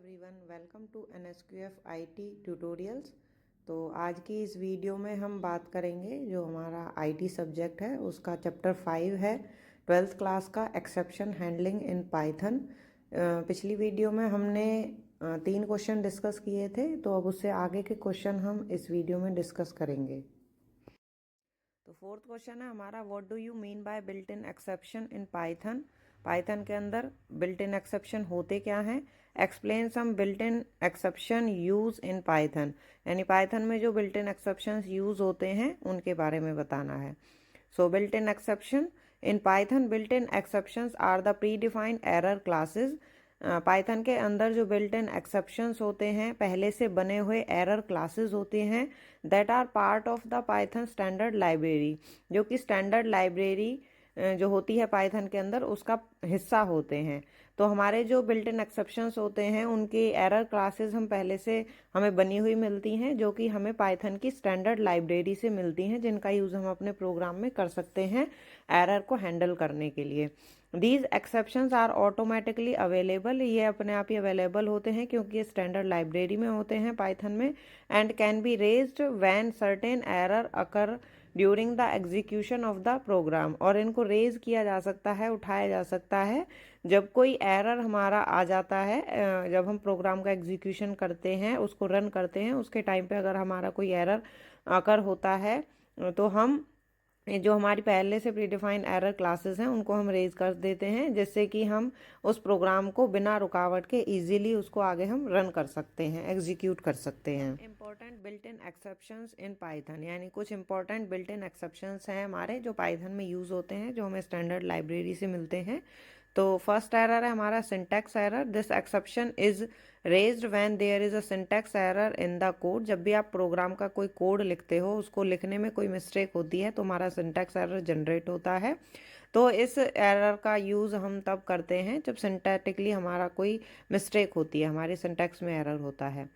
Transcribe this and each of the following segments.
Everyone, welcome to NSQF IT tutorials. तो आज की इस वीडियो में हम बात करेंगे जो हमारा IT सब्जेक्ट है उसका चैप्टर 5 है 12th क्लास का एक्सेप्शन हैंडलिंग इन पाइथन। पिछली वीडियो में हमने 3 क्वेश्चन डिस्कस किए थे, तो अब उससे आगे के क्वेश्चन हम इस वीडियो में डिस्कस करेंगे। तो फोर्थ क्वेश्चन है हमारा, what do you mean by built in exception in Python. Python के अंदर बिल्ट इन एक्सेप्शन होते क्या हैं। Explain some built in exception use in Python, यानी पाइथन में जो बिल्ट इन एक्सेप्शन यूज होते हैं उनके बारे में बताना है। So built in exception in Python, built in exceptions are the predefined error classes. Python के अंदर जो बिल्ट इन एक्सेप्शंस होते हैं पहले से बने हुए एरर क्लासेस होते हैं that are part of the Python standard library, जो कि स्टैंडर्ड लाइब्रेरी जो होती है पाइथन के अंदर उसका हिस्सा होते हैं। तो हमारे जो बिल्ट इन एक्सेप्शंस होते हैं उनकी एरर क्लासेस हम पहले से हमें बनी हुई मिलती हैं, जो कि हमें पाइथन की स्टैंडर्ड लाइब्रेरी से मिलती हैं, जिनका यूज़ हम अपने प्रोग्राम में कर सकते हैं एरर को हैंडल करने के लिए। These exceptions are automatically available, ये अपने आप ही अवेलेबल होते हैं क्योंकि ये स्टैंडर्ड लाइब्रेरी में होते हैं पाइथन में। And can be raised when certain error occur during the execution of the program, और इनको रेज किया जा सकता है, उठाया जा सकता है जब कोई एरर हमारा आ जाता है। जब हम प्रोग्राम का एग्जीक्यूशन करते हैं, उसको रन करते हैं, उसके टाइम पे अगर हमारा कोई एरर अकर होता है तो हम जो हमारी पहले से प्रीडिफाइंड एरर क्लासेस हैं उनको हम रेज कर देते हैं, जिससे कि हम उस प्रोग्राम को बिना रुकावट के इजीली उसको आगे हम रन कर सकते हैं, एग्जीक्यूट कर सकते हैं। Important built in exceptions in Python, यानी कुछ इंपॉर्टेंट बिल्ट इन एक्सेप्शंस हैं हमारे जो पाइथन में यूज़ होते हैं, जो हमें स्टैंडर्ड लाइब्रेरी से मिलते हैं। तो फर्स्ट एरर है हमारा syntax error. This exception is raised when there is a syntax error in the code. जब भी आप प्रोग्राम का कोई कोड लिखते हो, उसको लिखने में कोई मिस्टेक होती है तो हमारा सिंटैक्स एरर जनरेट होता है। तो इस एरर का यूज़ हम तब करते हैं जब सिंटैक्टिकली हमारा कोई मिस्टेक होती है, हमारे सिंटैक्स में एरर होता है।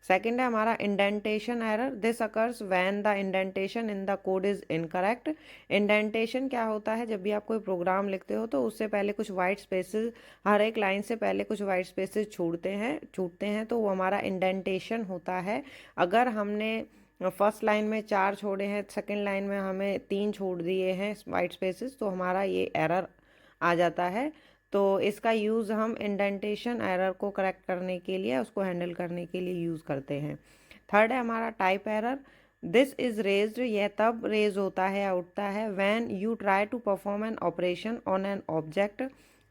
सेकेंड है हमारा indentation error. This occurs when the indentation in the code is incorrect. Indentation क्या होता है, जब भी आप कोई प्रोग्राम लिखते हो तो उससे पहले कुछ वाइट स्पेसेस, हर एक लाइन से पहले कुछ वाइट स्पेसेस छूटते हैं तो वो हमारा इंडेंटेशन होता है। अगर हमने फर्स्ट लाइन में 4 छोड़े हैं, सेकेंड लाइन में हमें 3 छोड़ दिए हैं वाइट स्पेसेस, तो हमारा ये एरर आ जाता है। तो इसका यूज़ हम इंडेंटेशन एरर को करेक्ट करने के लिए, उसको हैंडल करने के लिए यूज़ करते हैं। थर्ड है हमारा type error. This is raised, यह तब रेज होता है या उठता है when you try to perform an operation on an object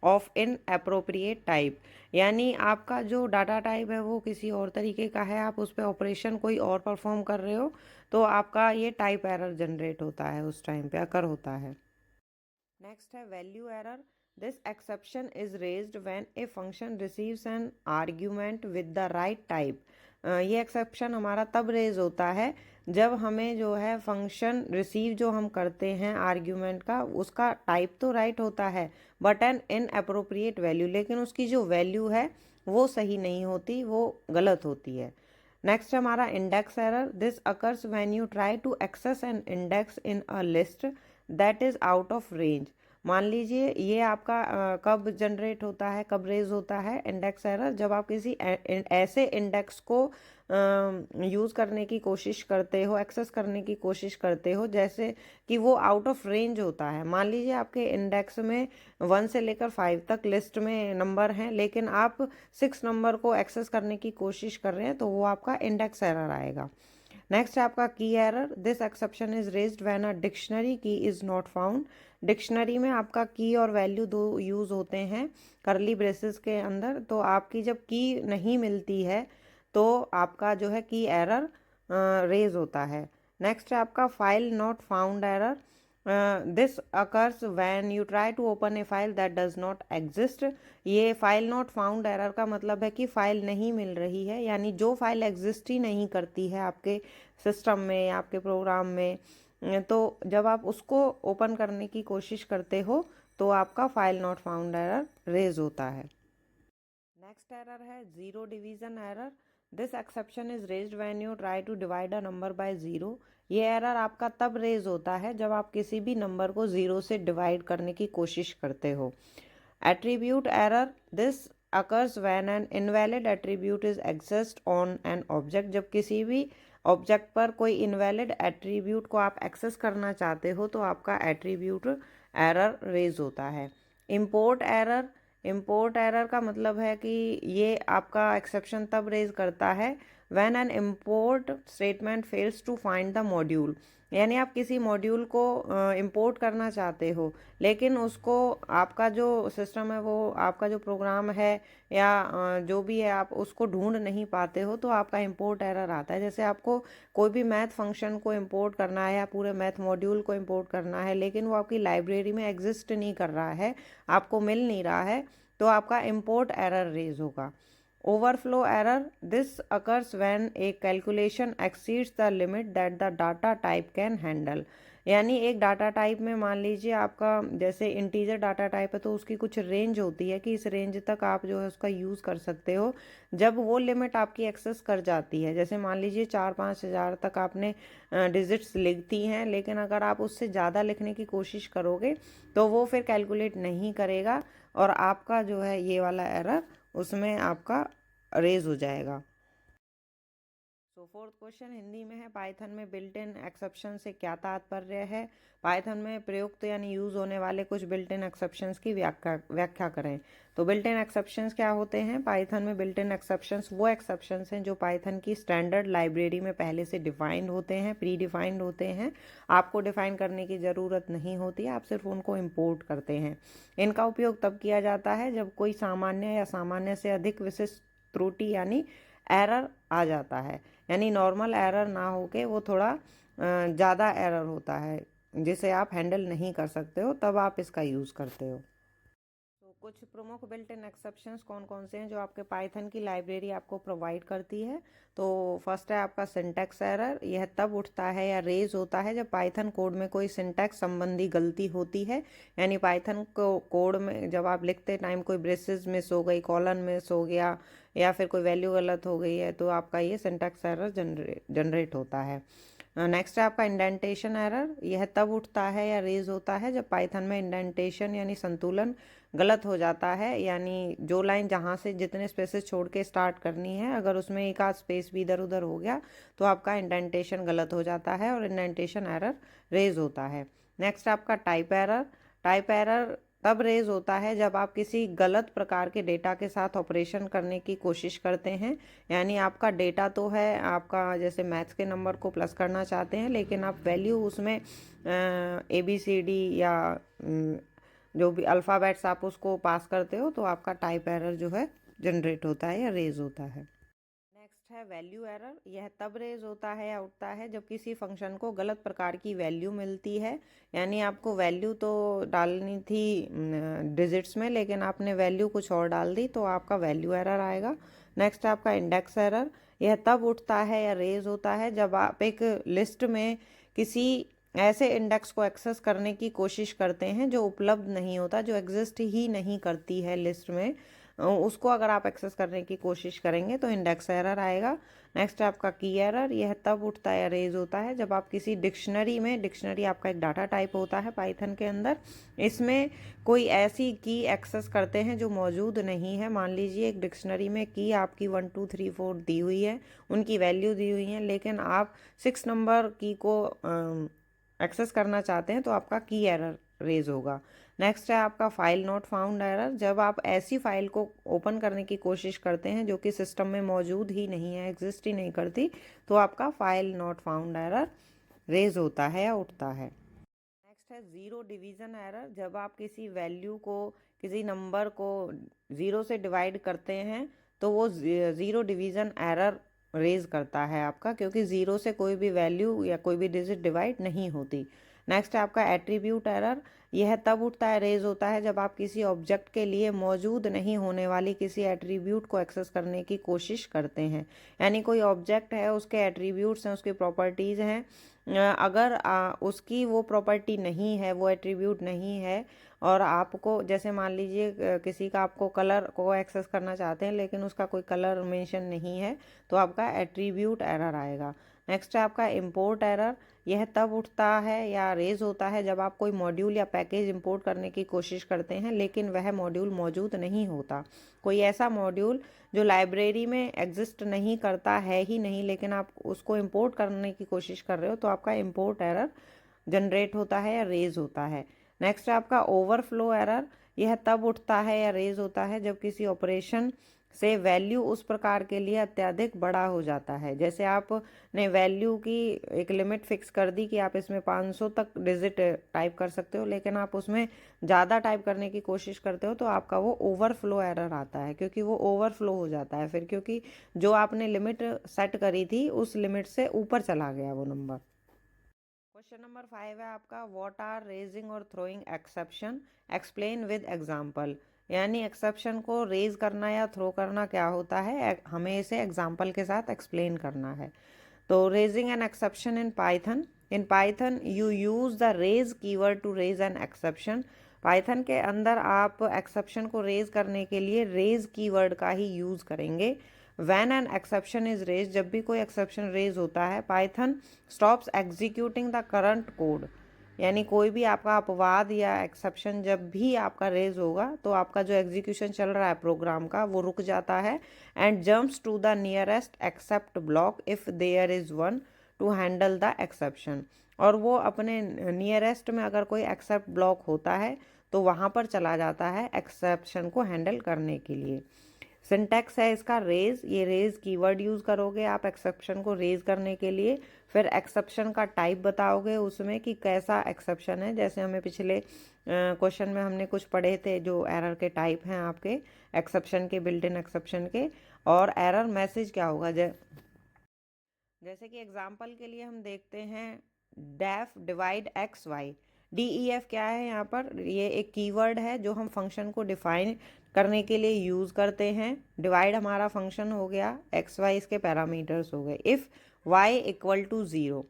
of inappropriate type, यानी आपका जो डाटा टाइप है वो किसी और तरीके का है, आप उस पर ऑपरेशन कोई और परफॉर्म कर रहे हो, तो आपका ये टाइप एरर जनरेट होता है, उस टाइम पे अकर होता है। नेक्स्ट है value error. This exception is raised when a function receives an argument with the right type. ये एक्सेप्शन हमारा तब रेज होता है जब हमें जो है फंक्शन रिसीव जो हम करते हैं आर्ग्यूमेंट का, उसका टाइप तो राइट होता है बट एन इनअप्रोप्रिएट वैल्यू, लेकिन उसकी जो वैल्यू है वो सही नहीं होती, वो गलत होती है। नेक्स्ट हमारा index error. This occurs when you try to access an index in a list that is out of range. मान लीजिए ये आपका कब जनरेट होता है, कब रेज होता है इंडेक्स एरर, जब आप किसी ऐसे इंडेक्स को यूज़ करने की कोशिश करते हो, एक्सेस करने की कोशिश करते हो जैसे कि वो आउट ऑफ रेंज होता है। मान लीजिए आपके इंडेक्स में 1 से लेकर 5 तक लिस्ट में नंबर हैं, लेकिन आप 6 नंबर को एक्सेस करने की कोशिश कर रहे हैं, तो वो आपका इंडेक्स एरर आएगा। नेक्स्ट है आपका की error. This exception is raised when a dictionary की इज नॉट फाउंड। डिक्शनरी में आपका की और वैल्यू दो यूज़ होते हैं करली ब्रेसेस के अंदर, तो आपकी जब की नहीं मिलती है तो आपका जो है की एरर रेज होता है। नेक्स्ट है आपका file not found error. This occurs when you try to open a file that does not exist. ये फाइल नॉट फाउंड एरर का मतलब है कि फाइल नहीं मिल रही है, यानी जो फाइल एग्जिस्ट ही नहीं करती है आपके सिस्टम में या आपके प्रोग्राम में, तो जब आप उसको ओपन करने की कोशिश करते हो तो आपका file not found error raise होता है। नेक्स्ट एरर है zero division error. This exception is raised when you try to divide a number by zero. ये एरर आपका तब रेज होता है जब आप किसी भी नंबर को जीरो से डिवाइड करने की कोशिश करते हो। Attribute error. This occurs when an invalid attribute is accessed on an object, जब किसी भी ऑब्जेक्ट पर कोई इनवैलिड एट्रीब्यूट को आप एक्सेस करना चाहते हो तो आपका एट्रीब्यूट एरर रेज होता है। इंपोर्ट एरर, इंपोर्ट एरर का मतलब है कि ये आपका एक्सेप्शन तब रेज करता है when an import statement fails to find the module, यानी आप किसी मॉड्यूल को इंपोर्ट करना चाहते हो लेकिन उसको आपका जो सिस्टम है, वो आपका जो प्रोग्राम है या जो भी है आप उसको ढूंढ नहीं पाते हो तो आपका इंपोर्ट एरर आता है। जैसे आपको कोई भी मैथ फंक्शन को इंपोर्ट करना है या पूरे मैथ मॉड्यूल को इंपोर्ट करना है लेकिन वो आपकी लाइब्रेरी में एग्जिस्ट नहीं कर रहा है, आपको मिल नहीं रहा है, तो आपका इंपोर्ट एरर रेज होगा। Overflow error, this occurs when a calculation exceeds the limit that the data type can handle, यानी एक डाटा टाइप में मान लीजिए आपका जैसे इंटीजर डाटा टाइप है तो उसकी कुछ रेंज होती है कि इस रेंज तक आप जो है उसका यूज़ कर सकते हो। जब वो लिमिट आपकी एक्सेस कर जाती है, जैसे मान लीजिए 4-5 हज़ार तक आपने डिजिट्स लिख दी हैं लेकिन अगर आप उससे ज़्यादा लिखने की कोशिश करोगे तो वो फिर कैलकुलेट नहीं करेगा और आपका जो है ये वाला एरर उसमें आपका रेज हो जाएगा। तो फोर्थ क्वेश्चन हिंदी में है, पाइथन में बिल्ट इन एक्सेप्शन से क्या तात्पर्य है। पाइथन में प्रयुक्त यानी यूज होने वाले कुछ बिल्ट इन एक्सेप्शंस की व्याख्या करें। तो बिल्ट इन एक्सेप्शंस क्या होते हैं। पाइथन में बिल्ट इन एक्सेप्शंस वो एक्सेप्शंस हैं जो पाइथन की स्टैंडर्ड लाइब्रेरी में पहले से डिफाइंड होते हैं, प्री डिफाइंड होते हैं, आपको डिफाइन करने की ज़रूरत नहीं होती है, आप सिर्फ उनको इम्पोर्ट करते हैं। इनका उपयोग तब किया जाता है जब कोई सामान्य या सामान्य से अधिक विशिष्ट त्रुटि यानी एरर आ जाता है, यानी नॉर्मल एरर ना होके वो थोड़ा ज़्यादा एरर होता है जिसे आप हैंडल नहीं कर सकते हो, तब आप इसका यूज़ करते हो। तो कुछ प्रमुख बिल्ट इन एक्सेप्शंस कौन कौन से हैं जो आपके पाइथन की लाइब्रेरी आपको प्रोवाइड करती है। तो फर्स्ट है आपका सिंटैक्स एरर। यह तब उठता है या रेज होता है जब पाइथन कोड में कोई सिंटैक्स संबंधी गलती होती है, यानी पाइथन को कोड में जब आप लिखते टाइम कोई ब्रेसेस मिस हो गई, कॉलन मिस हो गया या फिर कोई वैल्यू गलत हो गई है तो आपका ये सिंटैक्स एरर जनरेट होता है। नेक्स्ट है आपका इंडेंटेशन एरर। यह तब उठता है या रेज होता है जब पाइथन में इंडेंटेशन यानी संतुलन गलत हो जाता है, यानी जो लाइन जहाँ से जितने स्पेसेस छोड़ के स्टार्ट करनी है अगर उसमें एक आध स्पेस भी इधर उधर हो गया तो आपका इंडेंटेशन गलत हो जाता है और इंडेंटेशन एरर रेज होता है। नेक्स्ट आपका टाइप एरर। टाइप एरर तब रेज होता है जब आप किसी गलत प्रकार के डेटा के साथ ऑपरेशन करने की कोशिश करते हैं, यानी आपका डेटा तो है, आपका जैसे मैथ्स के नंबर को प्लस करना चाहते हैं लेकिन आप वैल्यू उसमें ABCD या जो भी अल्फ़ाबेट्स आप उसको पास करते हो तो आपका टाइप एरर जो है जनरेट होता है या रेज होता है। नेक्स्ट है वैल्यू एरर। यह तब रेज होता है या उठता है जब किसी फंक्शन को गलत प्रकार की वैल्यू मिलती है, यानी आपको वैल्यू तो डालनी थी डिजिट्स में लेकिन आपने वैल्यू कुछ और डाल दी तो आपका वैल्यू एरर आएगा। नेक्स्ट है आपका इंडेक्स एरर। यह तब उठता है या रेज होता है जब आप एक लिस्ट में किसी ऐसे इंडेक्स को एक्सेस करने की कोशिश करते हैं जो उपलब्ध नहीं होता, जो एग्जिस्ट ही नहीं करती है लिस्ट में, उसको अगर आप एक्सेस करने की कोशिश करेंगे तो इंडेक्स एरर आएगा। नेक्स्ट आपका की एरर। यह तब उठता है रेज होता है जब आप किसी डिक्शनरी में, डिक्शनरी आपका एक डाटा टाइप होता है पाइथन के अंदर, इसमें कोई ऐसी की एक्सेस करते हैं जो मौजूद नहीं है। मान लीजिए एक डिक्शनरी में की आपकी 1 2 3 4 दी हुई है, उनकी वैल्यू दी हुई है लेकिन आप 6 नंबर की को एक्सेस करना चाहते हैं तो आपका की एरर रेज होगा। नेक्स्ट है आपका फाइल नॉट फाउंड एरर। जब आप ऐसी फाइल को ओपन करने की कोशिश करते हैं जो कि सिस्टम में मौजूद ही नहीं है, एग्जिस्ट ही नहीं करती, तो आपका file not found error raise होता है या उठता है। नेक्स्ट है ज़ीरो डिवीज़न एरर। जब आप किसी वैल्यू को, किसी नंबर को ज़ीरो से डिवाइड करते हैं तो वो ज़ीरो डिवीज़न एरर रेज करता है आपका, क्योंकि ज़ीरो से कोई भी वैल्यू या कोई भी डिजिट डिवाइड नहीं होती। नेक्स्ट है आपका एट्रीब्यूट एरर। यह तब उठता है, रेज होता है जब आप किसी ऑब्जेक्ट के लिए मौजूद नहीं होने वाली किसी एट्रीब्यूट को एक्सेस करने की कोशिश करते हैं, यानी कोई ऑब्जेक्ट है, उसके एट्रीब्यूट्स हैं, उसकी प्रॉपर्टीज़ हैं, अगर उसकी वो प्रॉपर्टी नहीं है, वो एट्रीब्यूट नहीं है और आपको जैसे मान लीजिए किसी का आपको कलर को एक्सेस करना चाहते हैं लेकिन उसका कोई कलर मेंशन नहीं है तो आपका एट्रीब्यूट एरर आएगा। नेक्स्ट है आपका इंपोर्ट एरर। यह तब उठता है या रेज होता है जब आप कोई मॉड्यूल या पैकेज इंपोर्ट करने की कोशिश करते हैं लेकिन वह मॉड्यूल मौजूद नहीं होता। कोई ऐसा मॉड्यूल जो लाइब्रेरी में एग्जिस्ट नहीं करता है ही नहीं, लेकिन आप उसको इंपोर्ट करने की कोशिश कर रहे हो, तो आपका इंपोर्ट एरर जनरेट होता है या रेज होता है। नेक्स्ट है आपका ओवरफ्लो एरर। यह तब उठता है या रेज होता है जब किसी ऑपरेशन से वैल्यू उस प्रकार के लिए अत्यधिक बड़ा हो जाता है। जैसे आपने वैल्यू की एक लिमिट फिक्स कर दी कि आप इसमें 500 तक डिजिट टाइप कर सकते हो, लेकिन आप उसमें ज़्यादा टाइप करने की कोशिश करते हो तो आपका वो ओवरफ्लो एरर आता है, क्योंकि वो ओवरफ्लो हो जाता है फिर, क्योंकि जो आपने लिमिट सेट करी थी उस लिमिट से ऊपर चला गया वो नंबर। क्वेश्चन नंबर 5 है आपका, व्हाट आर रेजिंग और throwing exception, explain with example. यानी एक्सेप्शन को रेज करना या थ्रो करना क्या होता है, हमें इसे एग्जाम्पल के साथ एक्सप्लेन करना है। तो raising an exception in Python you use the raise keyword to raise an exception. Python के अंदर आप एक्सेप्शन को रेज करने के लिए रेज कीवर्ड का ही यूज करेंगे। When an exception is raised, जब भी कोई एक्सेप्शन रेज होता है, Python stops executing the current code. यानी कोई भी आपका अपवाद या एक्सेप्शन जब भी आपका रेज होगा तो आपका जो एग्जीक्यूशन चल रहा है प्रोग्राम का वो रुक जाता है and jumps to the nearest except block if there is one to handle the exception. और वो अपने नियरेस्ट में अगर कोई एक्सेप्ट ब्लॉक होता है तो वहाँ पर चला जाता है एक्सेप्शन को हैंडल करने के लिए। सिंटैक्स है इसका रेज, ये रेज कीवर्ड यूज़ करोगे आप एक्सेप्शन को रेज करने के लिए। फिर एक्सेप्शन का टाइप बताओगे उसमें कि कैसा एक्सेप्शन है। जैसे हमें पिछले क्वेश्चन में हमने कुछ पढ़े थे जो एरर के टाइप हैं आपके एक्सेप्शन के, बिल्ट इन एक्सेप्शन के। और एरर मैसेज क्या होगा, जैसे कि एग्जांपल के लिए हम देखते हैं def divide x y. DEF क्या है यहाँ पर, ये एक कीवर्ड है जो हम फंक्शन को डिफाइन करने के लिए यूज़ करते हैं। डिवाइड हमारा फंक्शन हो गया, एक्स वाई इसके पैरामीटर्स हो गए। If y equal to zero,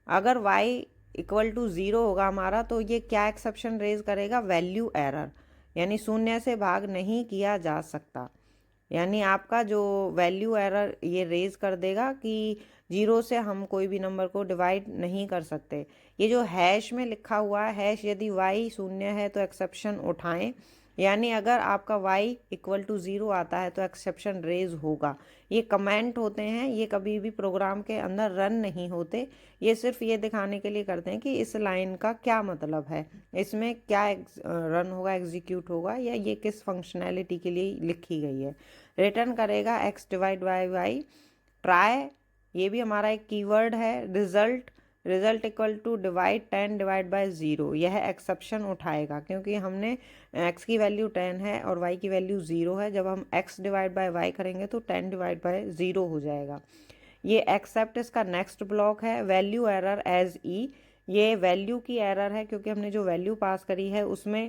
अगर वाई इक्वल टू ज़ीरो होगा हमारा तो ये क्या एक्सेप्शन रेज करेगा, वैल्यू एरर। यानी शून्य से भाग नहीं किया जा सकता। यानी आपका जो वैल्यू एरर ये रेज कर देगा कि जीरो से हम कोई भी नंबर को डिवाइड नहीं कर सकते। ये जो हैश में लिखा हुआ है, हैश यदि y शून्य है तो एक्सेप्शन उठाएं। यानी अगर आपका y इक्वल टू ज़ीरो आता है तो एक्सेप्शन रेज होगा। ये कमेंट होते हैं, ये कभी भी प्रोग्राम के अंदर रन नहीं होते। ये सिर्फ ये दिखाने के लिए करते हैं कि इस लाइन का क्या मतलब है, इसमें क्या रन होगा, एग्जीक्यूट होगा, या ये किस फंक्शनैलिटी के लिए लिखी गई है। रिटर्न करेगा x divide by y. Try, ये भी हमारा एक कीवर्ड है। Result equal to divide 10 divide by zero, यह एक्सेप्शन उठाएगा क्योंकि हमने x की वैल्यू 10 है और y की वैल्यू 0 है। जब हम x डिवाइड बाय y करेंगे तो 10 डिवाइड बाय 0 हो जाएगा। ये एक्सेप्ट इसका नेक्स्ट ब्लॉक है। वैल्यू एरर एज ई, ये वैल्यू की एरर है क्योंकि हमने जो वैल्यू पास करी है उसमें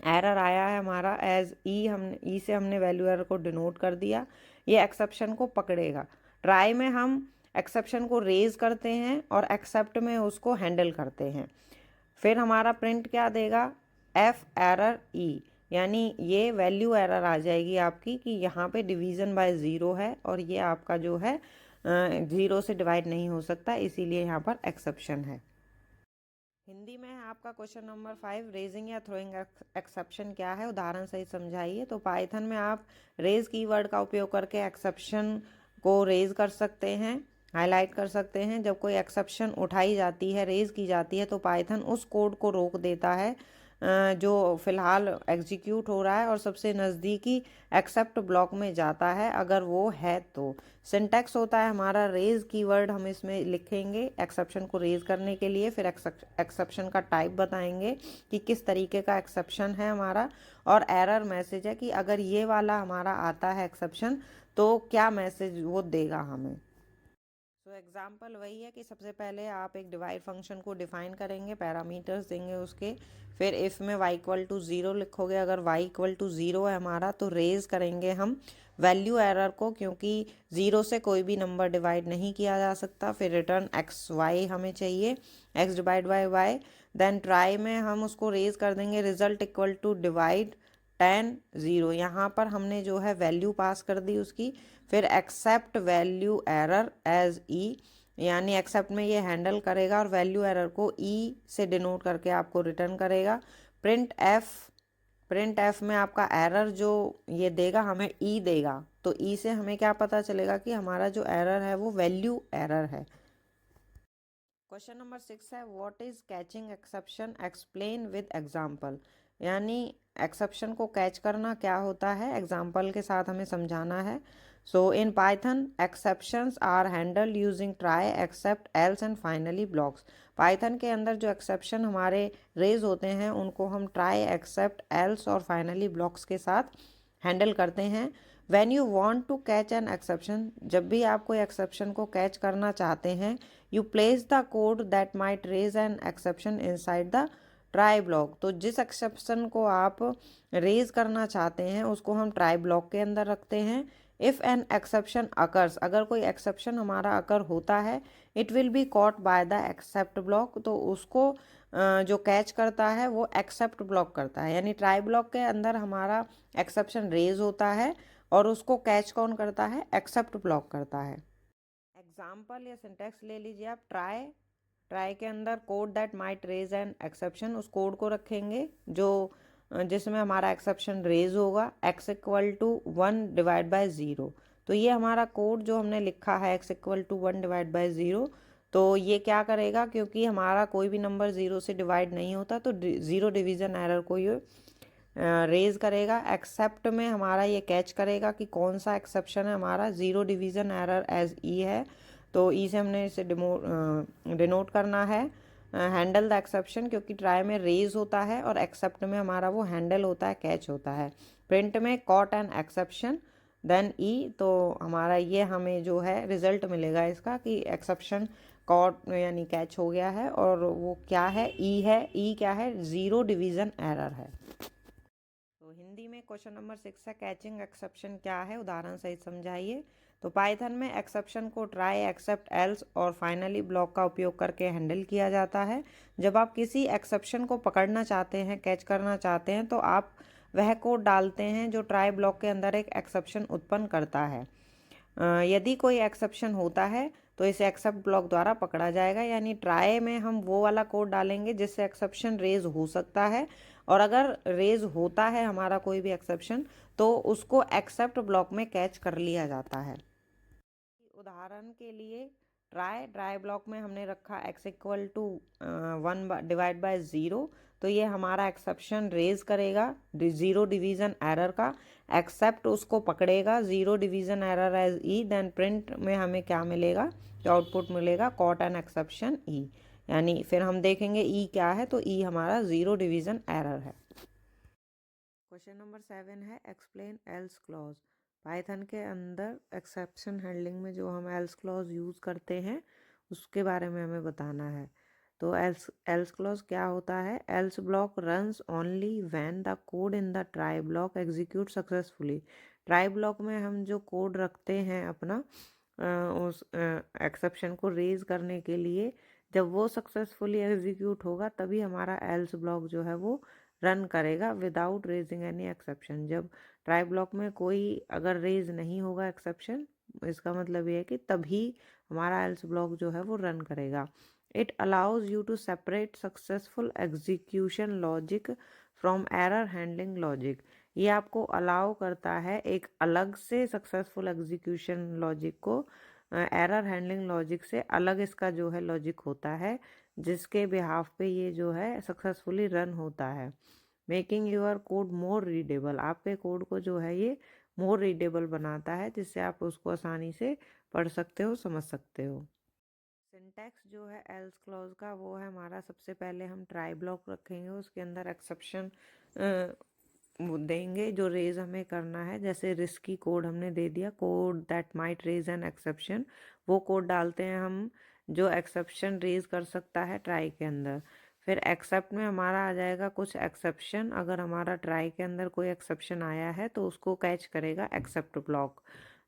एरर आया है हमारा एज ई, हमने ई से हमने वैल्यू एरर को डिनोट कर दिया। ये एक्सेप्शन को पकड़ेगा। ट्राई में हम एक्सेप्शन को रेज करते हैं और एक्सेप्ट में उसको हैंडल करते हैं। फिर हमारा प्रिंट क्या देगा, एफ एरर ई, यानी ये वैल्यू एरर आ जाएगी आपकी कि यहाँ पे डिवीज़न बाय ज़ीरो है और ये आपका जो है ज़ीरो से डिवाइड नहीं हो सकता, इसीलिए यहाँ पर एक्सेप्शन है। हिंदी में है आपका क्वेश्चन नंबर 5, रेजिंग या थ्रोइंग एक्सेप्शन क्या है, उदाहरण सहित समझाइए। तो पाइथन में आप रेज कीवर्ड का उपयोग करके एक्सेप्शन को रेज कर सकते हैं, हाईलाइट कर सकते हैं। जब कोई एक्सेप्शन उठाई जाती है, रेज की जाती है, तो पाइथन उस कोड को रोक देता है जो फ़िलहाल एग्जीक्यूट हो रहा है और सबसे नज़दीकी एक्सेप्ट ब्लॉक में जाता है अगर वो है तो। सिंटैक्स होता है हमारा रेज कीवर्ड, हम इसमें लिखेंगे एक्सेप्शन को रेज करने के लिए। फिर एक्सेप्शन का टाइप बताएंगे कि किस तरीके का एक्सेप्शन है हमारा, और एरर मैसेज है कि अगर ये वाला हमारा आता है एक्सेप्शन तो क्या मैसेज वो देगा हमें। तो एग्जाम्पल वही है कि सबसे पहले आप एक डिवाइड फंक्शन को डिफाइन करेंगे, पैरामीटर्स देंगे उसके। फिर इफ़ में y इक्वल टू ज़ीरो लिखोगे, अगर y इक्वल टू ज़ीरो है हमारा तो रेज करेंगे हम वैल्यू एरर को, क्योंकि ज़ीरो से कोई भी नंबर डिवाइड नहीं किया जा सकता। फिर रिटर्न एक्स वाई हमें चाहिए, x divide by y. Then try में हम उसको रेज कर देंगे रिजल्ट इक्वल टू डिवाइड 10 0, यहाँ पर हमने जो है वैल्यू पास कर दी उसकी। फिर एक्सेप्ट वैल्यू एरर एज ई, यानी एक्सेप्ट में ये हैंडल करेगा और वैल्यू एरर को ई से डिनोट करके आपको रिटर्न करेगा। प्रिंट एफ में आपका एरर जो ये देगा हमें ई देगा, तो ई से हमें क्या पता चलेगा कि हमारा जो एरर है वो वैल्यू एरर है। क्वेश्चन नंबर 6 है what is catching exception, explain with example. यानी एक्सेप्शन को कैच करना क्या होता है, एग्जाम्पल के साथ हमें समझाना है। So in Python exceptions are handled using try, except, else and finally blocks. Python के अंदर जो एक्सेप्शन हमारे रेज होते हैं उनको हम ट्राई, एक्सेप्ट, एल्स और फाइनली ब्लॉक्स के साथ हैंडल करते हैं। When you want to catch an exception, जब भी आप कोई एक्सेप्शन को कैच करना चाहते हैं, you place the code that might raise an exception inside the try block. तो जिस एक्सेप्शन को आप रेज करना चाहते हैं उसको हम ट्राई ब्लॉक के अंदर रखते हैं। इफ़ एन एक्सेप्शन अकर्स, अगर कोई एक्सेप्शन हमारा अकर होता है, it will be caught by the except block, तो उसको जो कैच करता है वो एक्सेप्ट ब्लॉक करता है। यानी ट्राई ब्लॉक के अंदर हमारा एक्सेप्शन रेज होता है और उसको कैच कौन करता है, एक्सेप्ट ब्लॉक करता है। एग्जाम्पल या सिंटेक्स ले लीजिए आप। ट्राई के अंदर code that might raise an exception, उस कोड को रखेंगे जो जिसमें हमारा एक्सेप्शन रेज होगा। x इक्वल टू 1/0, तो ये हमारा कोड जो हमने लिखा है x इक्वल टू 1/0, तो ये क्या करेगा, क्योंकि हमारा कोई भी नंबर ज़ीरो से डिवाइड नहीं होता तो ज़ीरो डिवीज़न एरर को ये रेज करेगा। एक्सेप्ट में हमारा ये कैच करेगा कि कौन सा एक्सेप्शन है हमारा, ज़ीरो डिवीज़न एरर एज ई है, तो ई से हमने इसे डिनोट करना है। हैंडल द एक्सेप्शन, क्योंकि ट्राई में रेज होता है और एक्सेप्ट में हमारा वो हैंडल होता है, कैच होता है। प्रिंट में कॉट एन एक्सेप्शन देन ई, तो हमारा ये हमें जो है रिजल्ट मिलेगा इसका कि एक्सेप्शन कॉट यानी कैच हो गया है, और वो क्या है, ई है। ई क्या है, ज़ीरो डिवीज़न एरर है। तो हिंदी में क्वेश्चन नंबर 6 है कैचिंग एक्सेप्शन क्या है, उदाहरण सहित समझाइए। तो पाइथन में एक्सेप्शन को ट्राई, एक्सेप्ट, एल्स और फाइनली ब्लॉक का उपयोग करके हैंडल किया जाता है। जब आप किसी एक्सेप्शन को पकड़ना चाहते हैं, कैच करना चाहते हैं, तो आप वह कोड डालते हैं जो ट्राई ब्लॉक के अंदर एक एक्सेप्शन उत्पन्न करता है। यदि कोई एक्सेप्शन होता है तो इसे एक्सेप्ट ब्लॉक द्वारा पकड़ा जाएगा। यानी ट्राई में हम वो वाला कोड डालेंगे जिससे एक्सेप्शन रेज हो सकता है, और अगर रेज होता है हमारा कोई भी एक्सेप्शन तो उसको एक्सेप्ट ब्लॉक में कैच कर लिया जाता है। उदाहरण के लिए ट्राई ब्लॉक में हमने रखा x इक्वल टू 1/0, तो ये हमारा एक्सेप्शन रेज करेगा ज़ीरो डिवीज़न एरर का। एक्सेप्ट उसको पकड़ेगा ज़ीरो डिवीज़न एरर एज ई, देन प्रिंट में हमें क्या मिलेगा, जो आउटपुट मिलेगा, कॉट एन एक्सेप्शन ई। यानी फिर हम देखेंगे ई क्या है, तो ई हमारा ज़ीरो डिवीज़न एरर है। क्वेश्चन नंबर 7 है एक्सप्लेन एल्स क्लॉज। पाइथन के अंदर एक्सेप्शन हैंडलिंग में जो हम एल्स क्लॉज यूज़ करते हैं उसके बारे में हमें बताना है। तो एल्स क्लॉज क्या होता है, else block runs only when the code in the try block execute successfully. Try block में हम जो कोड रखते हैं अपना उस एक्सेप्शन को रेज करने के लिए, जब वो सक्सेसफुली एग्जीक्यूट होगा तभी हमारा एल्स ब्लॉक जो है वो रन करेगा विदाउट रेजिंग एनी एक्सेप्शन। जब ट्राई ब्लॉक में कोई अगर रेज नहीं होगा एक्सेप्शन, इसका मतलब ये है कि तभी हमारा एल्स ब्लॉक जो है वो रन करेगा। It allows you to separate successful execution logic from error handling logic. ये आपको अलाउ करता है एक अलग से सक्सेसफुल एग्जीक्यूशन लॉजिक को एरर हैंडलिंग लॉजिक से अलग इसका जो है लॉजिक होता है, जिसके बिहाफ पे ये जो है सक्सेसफुली रन होता है। Making your code more readable, आपके कोड को जो है ये मोर रीडेबल बनाता है, जिससे आप उसको आसानी से पढ़ सकते हो, समझ सकते हो। सिंटैक्स जो है एल्स क्लॉज का वो है हमारा, सबसे पहले हम ट्राई ब्लॉक रखेंगे, उसके अंदर एक्सेप्शन देंगे जो रेज हमें करना है। जैसे रिस्की कोड हमने दे दिया, code that might raise an exception, वो कोड डालते हैं हम जो एक्सेप्शन रेज कर सकता है ट्राई के अंदर। फिर एक्सेप्ट में हमारा आ जाएगा कुछ एक्सेप्शन, अगर हमारा ट्राई के अंदर कोई एक्सेप्शन आया है तो उसको कैच करेगा एक्सेप्ट ब्लॉक,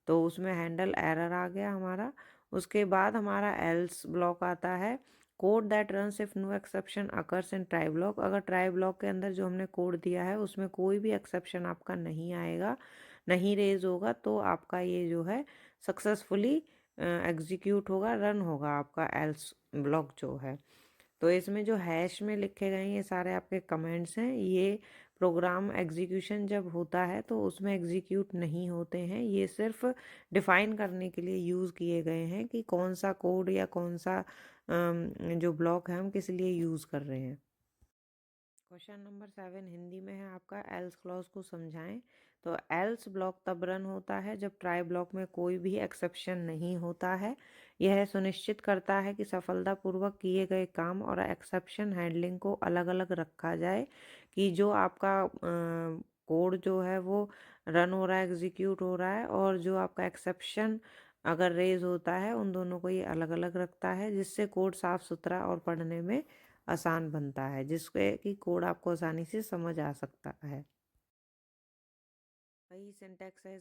तो उसमें हैंडल एरर आ गया हमारा। उसके बाद हमारा एल्स ब्लॉक आता है, code that runs if no exception occurs in try block. अगर ट्राई ब्लॉक के अंदर जो हमने कोड दिया है उसमें कोई भी एक्सेप्शन आपका नहीं आएगा, नहीं रेज होगा, तो आपका ये जो है सक्सेसफुली एग्जीक्यूट होगा, रन होगा आपका एल्स ब्लॉक जो है। तो इसमें जो हैश में लिखे गए हैं ये सारे आपके कमेंट्स हैं, ये प्रोग्राम एग्जीक्यूशन जब होता है तो उसमें एग्जीक्यूट नहीं होते हैं, ये सिर्फ डिफाइन करने के लिए यूज़ किए गए हैं कि कौन सा कोड या कौन सा जो ब्लॉक है हम किस लिए यूज़ कर रहे हैं। क्वेश्चन नंबर 7 हिंदी में है आपका, एल्स क्लॉज को समझाएं। तो एल्स ब्लॉक तब रन होता है जब ट्राई ब्लॉक में कोई भी एक्सेप्शन नहीं होता है। यह सुनिश्चित करता है कि सफलतापूर्वक किए गए काम और एक्सेप्शन हैंडलिंग को अलग अलग रखा जाए, कि जो आपका कोड जो है वो रन हो रहा है, एग्जीक्यूट हो रहा है, और जो आपका एक्सेप्शन अगर रेज होता है उन दोनों को ये अलग अलग रखता है, जिससे कोड साफ सुथरा और पढ़ने में आसान बनता है, जिसके कि कोड आपको आसानी से समझ आ सकता है। वही सिंटैक्स है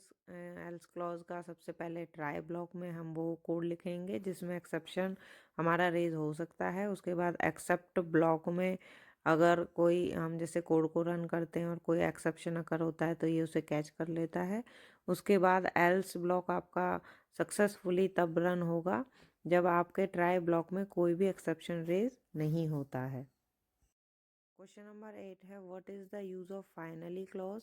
एल्स क्लॉज का। सबसे पहले ट्राई ब्लॉक में हम वो कोड लिखेंगे जिसमें एक्सेप्शन हमारा रेज हो सकता है। उसके बाद एक्सेप्ट ब्लॉक में अगर कोई हम जैसे कोड को रन करते हैं और कोई एक्सेप्शन अगर होता है तो ये उसे कैच कर लेता है। उसके बाद एल्स ब्लॉक आपका सक्सेसफुली तब रन होगा जब आपके ट्राई ब्लॉक में कोई भी एक्सेप्शन रेज नहीं होता है। क्वेश्चन नंबर 8 है, what is the use of finally clause.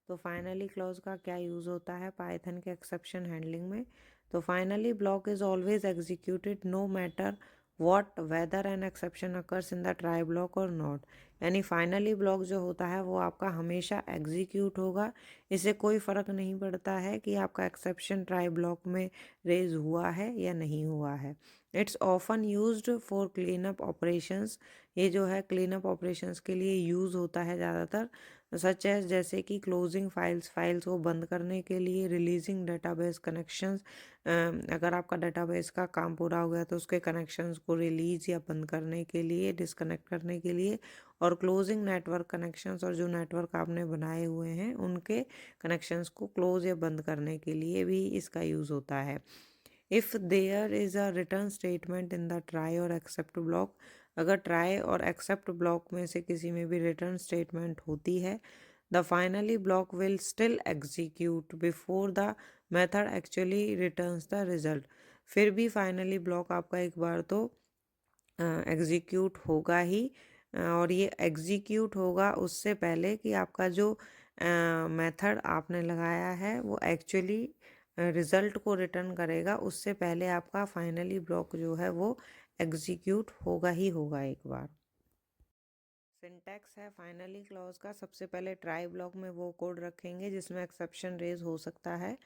तो फाइनली क्लॉज का क्या यूज़ होता है पाइथन के एक्सेप्शन हैंडलिंग में। तो finally block is always executed no matter what whether an exception occurs in the try block और नॉट। यानी फाइनली ब्लॉक जो होता है वो आपका हमेशा एग्जीक्यूट होगा, इससे कोई फ़र्क नहीं पड़ता है कि आपका एक्सेप्शन ट्राई ब्लॉक में रेज हुआ है या नहीं हुआ है। It's often used for clean up operations. ये जो है क्लीन अप ऑपरेशंस के लिए यूज़ होता है ज़्यादातर, सच एज जैसे कि क्लोजिंग फाइल्स को बंद करने के लिए, रिलीजिंग डेटाबेस कनेक्शंस, अगर आपका डेटाबेस का काम पूरा हो गया तो उसके कनेक्शंस को रिलीज या बंद करने के लिए, डिस्कनेक्ट करने के लिए, और क्लोजिंग नेटवर्क कनेक्शंस, और जो नेटवर्क आपने बनाए हुए हैं उनके कनेक्शंस को क्लोज या बंद करने के लिए भी इसका यूज़ होता है। If there is a return statement in the try और एक्सेप्ट ब्लॉक, अगर ट्राई और एक्सेप्ट ब्लॉक में से किसी में भी रिटर्न स्टेटमेंट होती है, the finally block will still execute before the method actually returns the result. फिर भी फाइनली ब्लॉक आपका एक बार तो एग्जीक्यूट होगा ही, और ये एग्जीक्यूट होगा उससे पहले कि आपका जो मेथड आपने लगाया है वो एक्चुअली रिज़ल्ट को रिटर्न करेगा, उससे पहले आपका फाइनली ब्लॉक जो है वो एग्जीक्यूट होगा ही होगा एक बार। सिंटैक्स है फाइनली क्लॉज का, सबसे पहले ट्राई ब्लॉक में वो कोड रखेंगे जिसमें एक्सेप्शन रेज हो सकता है।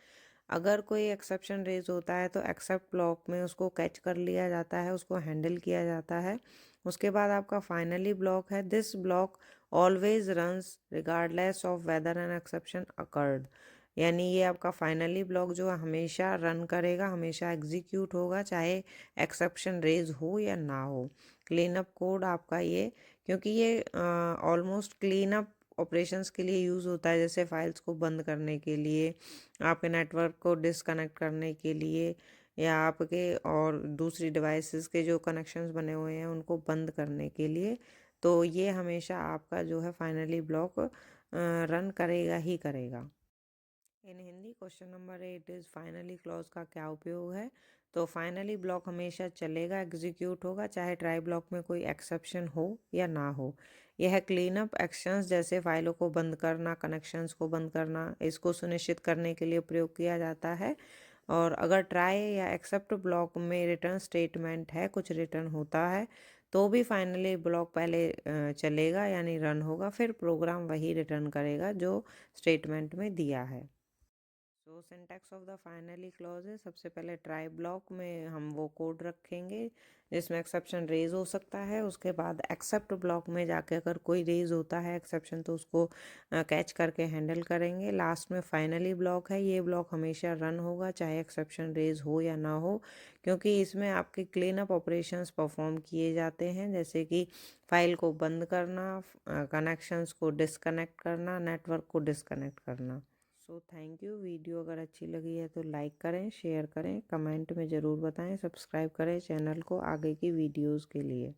अगर कोई एक्सेप्शन रेज होता है तो एक्सेप्ट ब्लॉक में उसको कैच कर लिया जाता है, उसको हैंडल किया जाता है। उसके बाद आपका फाइनली ब्लॉक है, this block always runs regardless of whether an exception occurred. यानी ये आपका फाइनली ब्लॉक जो है हमेशा रन करेगा, हमेशा एग्जीक्यूट होगा, चाहे एक्सेप्शन रेज हो या ना हो। क्लीन अप कोड आपका ये, क्योंकि ये ऑलमोस्ट क्लीन अप ऑपरेशंस के लिए यूज़ होता है, जैसे फाइल्स को बंद करने के लिए, आपके नेटवर्क को डिसकनेक्ट करने के लिए, या आपके और दूसरी डिवाइसेस के जो कनेक्शंस बने हुए हैं उनको बंद करने के लिए। तो ये हमेशा आपका जो है फाइनली ब्लॉक रन करेगा ही करेगा। In Hindi question number 8 is finally clause का क्या उपयोग है। तो फाइनली ब्लॉक हमेशा चलेगा, एग्जीक्यूट होगा, चाहे ट्राई ब्लॉक में कोई एक्सेप्शन हो या ना हो। यह क्लीन अप एक्शंस जैसे फाइलों को बंद करना, कनेक्शंस को बंद करना, इसको सुनिश्चित करने के लिए प्रयोग किया जाता है। और अगर ट्राई या एक्सेप्ट ब्लॉक में रिटर्न स्टेटमेंट है, कुछ रिटर्न होता है, तो भी फाइनली ब्लॉक पहले चलेगा यानी रन होगा, फिर प्रोग्राम वही रिटर्न करेगा जो स्टेटमेंट में दिया है। तो syntax of the finally clause है, सबसे पहले ट्राई ब्लॉक में हम वो कोड रखेंगे जिसमें एक्सेप्शन रेज हो सकता है। उसके बाद एक्सेप्ट ब्लॉक में जाके अगर कोई रेज होता है एक्सेप्शन तो उसको कैच करके हैंडल करेंगे। लास्ट में फाइनली ब्लॉक है, ये ब्लॉक हमेशा रन होगा चाहे एक्सेप्शन रेज हो या ना हो, क्योंकि इसमें आपके क्लीन अप ऑपरेशंस परफॉर्म किए जाते हैं, जैसे कि फाइल को बंद करना, कनेक्शंस को डिसकनेक्ट करना, नेटवर्क को डिसकनेक्ट करना। So thank you. वीडियो अगर अच्छी लगी है तो लाइक करें, शेयर करें, कमेंट में ज़रूर बताएं, सब्सक्राइब करें चैनल को आगे की वीडियोस के लिए।